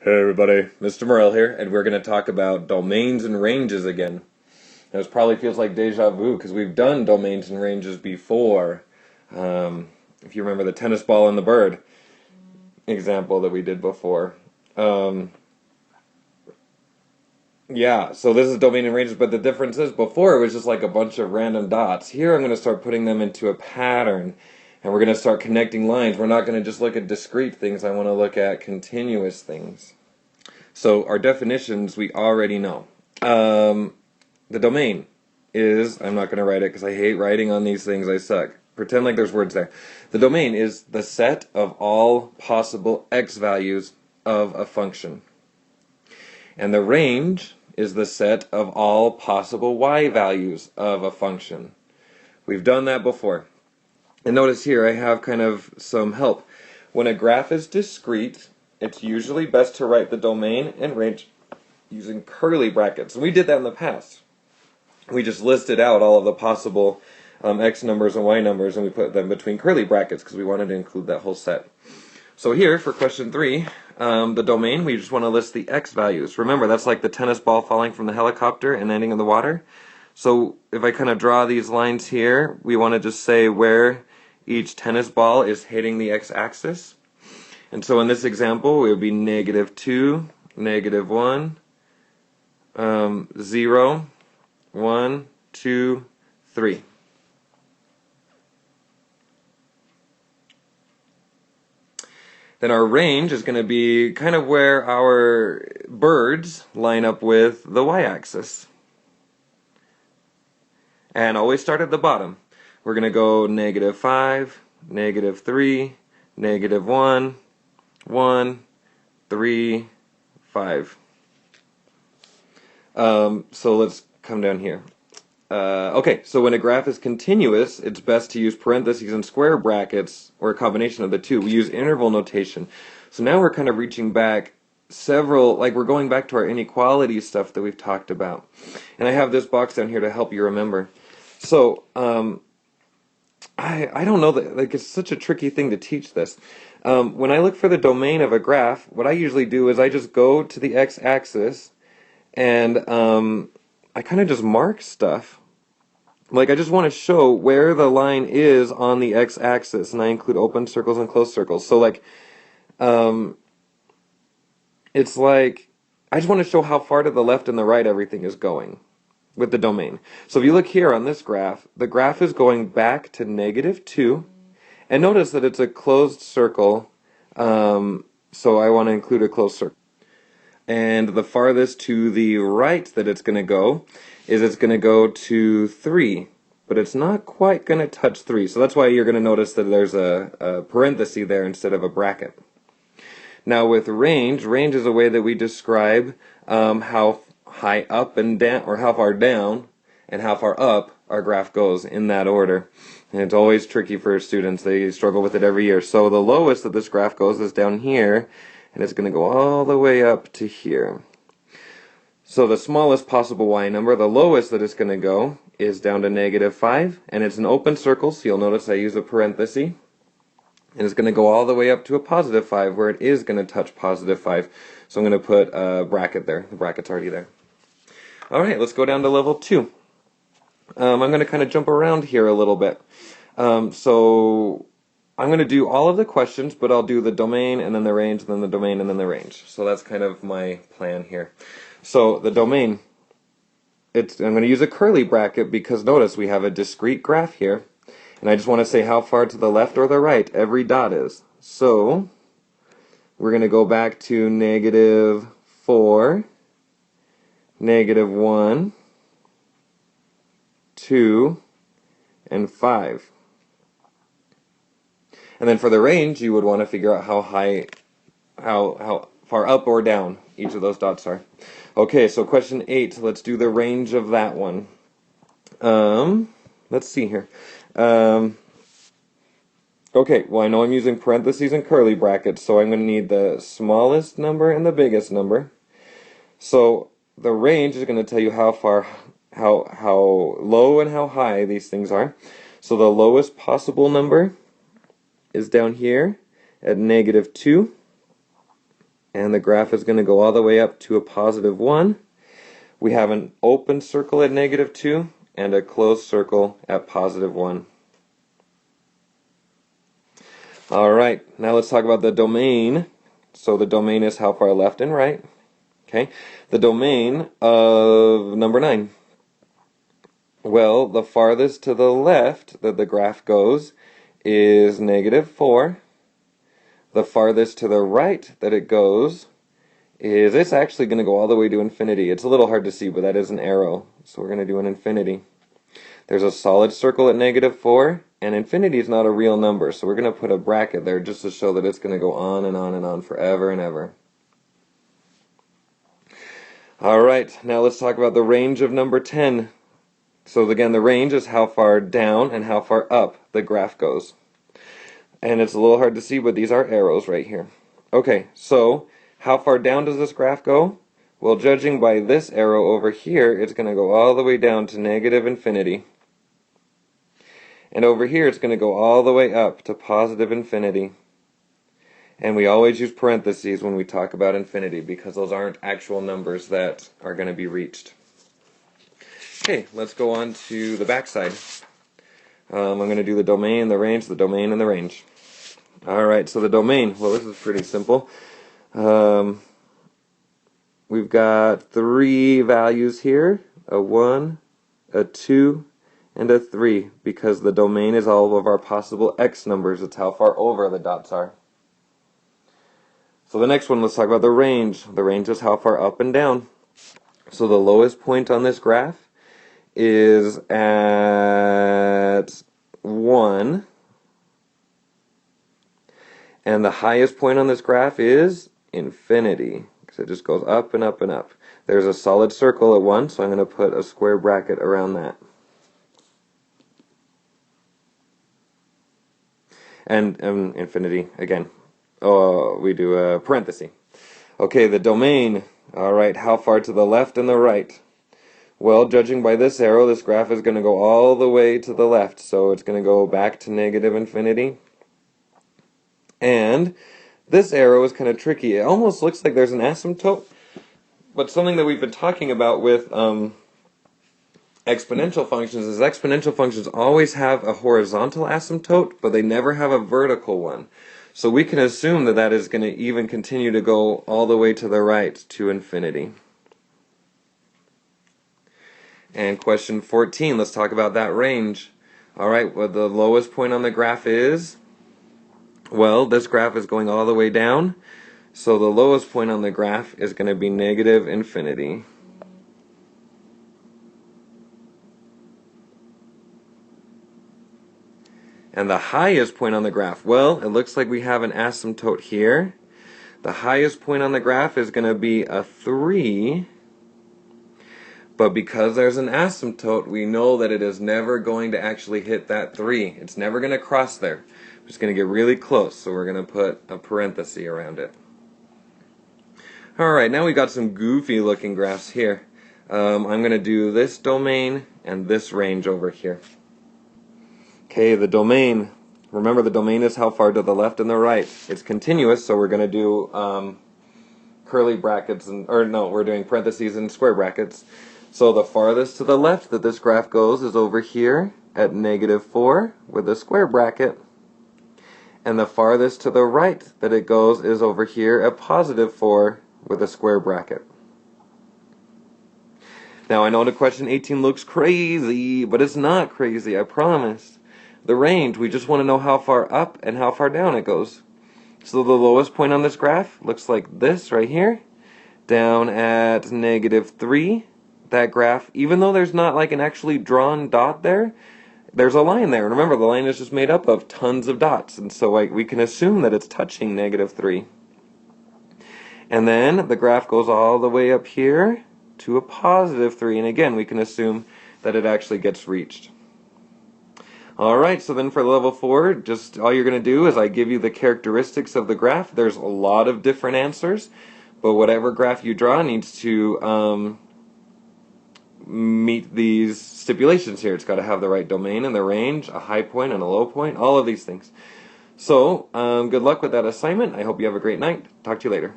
Hey everybody, Mr. Morel here, and we're going to talk about domains and ranges again. Now, this probably feels like deja vu because we've done domains and ranges before. If you remember the tennis ball and the bird example that we did before. Yeah, so this is domain and ranges, but the difference is before it was just like a bunch of random dots. Here I'm going to start putting them into a pattern, and we're going to start connecting lines. We're not going to just look at discrete things, I want to look at continuous things. So our definitions we already know. The domain is, I'm not going to write it because I hate writing on these things, I suck. Pretend like there's words there. The domain is the set of all possible x values of a function. And the range is the set of all possible y values of a function. We've done that before. And notice here I have kind of some help. When a graph is discrete, it's usually best to write the domain and range using curly brackets. And we did that in the past. We just listed out all of the possible x numbers and y numbers, and we put them between curly brackets because we wanted to include that whole set. So here, for question 3, the domain, we just want to list the x values. Remember, that's like the tennis ball falling from the helicopter and landing in the water. So if I kind of draw these lines here, we want to just say where each tennis ball is hitting the x-axis. And so in this example, it would be -2, -1, 0, 1, 2, 3. Then our range is going to be kind of where our birds line up with the y-axis. And always start at the bottom. We're going to go -5, -3, -1, 1, 3, 5. So let's come down here. Okay, so when a graph is continuous, it's best to use parentheses and square brackets, or a combination of the two. We use interval notation. So now we're kind of reaching back we're going back to our inequality stuff that we've talked about. And I have this box down here to help you remember. So, I don't know that, like, it's such a tricky thing to teach this. When I look for the domain of a graph, what I usually do is I just go to the x-axis and I kind of just mark stuff. Like, I just want to show where the line is on the x-axis, and I include open circles and closed circles. So, like, it's like, I just want to show how far to the left and the right everything is going with the domain. So if you look here on this graph, the graph is going back to -2, and notice that it's a closed circle, so I want to include a closed circle. And the farthest to the right that it's going to go is it's going to go to 3, but it's not quite going to touch 3, so that's why you're going to notice that there's a parenthesis there instead of a bracket. Now with range is a way that we describe how high up and down, or how far down and how far up our graph goes in that order. And it's always tricky for students. They struggle with it every year. So the lowest that this graph goes is down here, and it's going to go all the way up to here. So the smallest possible y number, the lowest that it's going to go, is down to -5, and it's an open circle, so you'll notice I use a parenthesis. And it's going to go all the way up to a +5, where it is going to touch +5. So I'm going to put a bracket there. The bracket's already there. Alright, let's go down to level 2. I'm going to kind of jump around here a little bit. So I'm going to do all of the questions, but I'll do the domain, and then the range, and then the domain, and then the range. So that's kind of my plan here. So the domain, I'm going to use a curly bracket because notice we have a discrete graph here. And I just want to say how far to the left or the right every dot is. So we're going to go back to -4, -1, 2, and 5. And then for the range, you would want to figure out how far up or down each of those dots are. Okay, so question 8, let's do the range of that one. Let's see here. Okay, well I know I'm using parentheses and curly brackets, so I'm going to need the smallest number and the biggest number. So the range is going to tell you how low and how high these things are. So the lowest possible number is down here at -2, and the graph is going to go all the way up to a positive 1. We have an open circle at negative 2 and a closed circle at positive 1. Alright, now let's talk about the domain. So the domain is how far left and right. Okay, the domain of number 9. Well, the farthest to the left that the graph goes is negative 4. The farthest to the right that it goes is, it's actually going to go all the way to infinity. It's a little hard to see, but that is an arrow. So we're going to do an infinity. There's a solid circle at negative 4, and infinity is not a real number. So we're going to put a bracket there just to show that it's going to go on and on and on forever and ever. Alright, now let's talk about the range of number 10. So again, the range is how far down and how far up the graph goes. And it's a little hard to see, but these are arrows right here. Okay, so how far down does this graph go? Well, judging by this arrow over here, it's going to go all the way down to negative infinity. And over here, it's going to go all the way up to positive infinity. And we always use parentheses when we talk about infinity because those aren't actual numbers that are going to be reached. Okay, let's go on to the back side. I'm going to do the domain, the range, the domain, and the range. Alright, so the domain, well, this is pretty simple. We've got 3 values here, a 1, a 2, and a 3, because the domain is all of our possible x numbers. It's how far over the dots are. So the next one, let's talk about the range. The range is how far up and down. So the lowest point on this graph is at 1. And the highest point on this graph is infinity, because it just goes up and up and up. There's a solid circle at 1, so I'm going to put a square bracket around that. And infinity, again, we do a parenthesis. Okay, the domain. Alright, how far to the left and the right? Well, judging by this arrow, this graph is going to go all the way to the left, so it's going to go back to negative infinity. And this arrow is kind of tricky. It almost looks like there's an asymptote, but something that we've been talking about with exponential functions is exponential functions always have a horizontal asymptote, but they never have a vertical one. So we can assume that that is going to even continue to go all the way to the right to infinity. And question 14, let's talk about that range. Alright, what the lowest point on the graph is? Well, this graph is going all the way down, so the lowest point on the graph is going to be negative infinity. And the highest point on the graph, well, it looks like we have an asymptote here. The highest point on the graph is going to be a 3, but because there's an asymptote, we know that it is never going to actually hit that 3. It's never going to cross there. It's going to get really close, so we're going to put a parenthesis around it. Alright, now we got some goofy looking graphs here. I'm going to do this domain and this range over here. Okay, the domain. Remember, the domain is how far to the left and the right. It's continuous, so we're going to do curly brackets, we're doing parentheses and square brackets. So the farthest to the left that this graph goes is over here at negative 4 with a square bracket. And the farthest to the right that it goes is over here at positive 4 with a square bracket. Now I know the question 18 looks crazy, but it's not crazy, I promise. The range, we just want to know how far up and how far down it goes. So the lowest point on this graph looks like this right here, down at negative 3. That graph, even though there's not like an actually drawn dot there, there's a line there. Remember, the line is just made up of tons of dots, and so we can assume that it's touching negative 3. And then the graph goes all the way up here to a positive 3, and again, we can assume that it actually gets reached. Alright, so then for level 4, just all you're going to do is I give you the characteristics of the graph. There's a lot of different answers, but whatever graph you draw needs to meet these stipulations here. It's got to have the right domain and the range, a high point and a low point, all of these things. So, good luck with that assignment. I hope you have a great night. Talk to you later.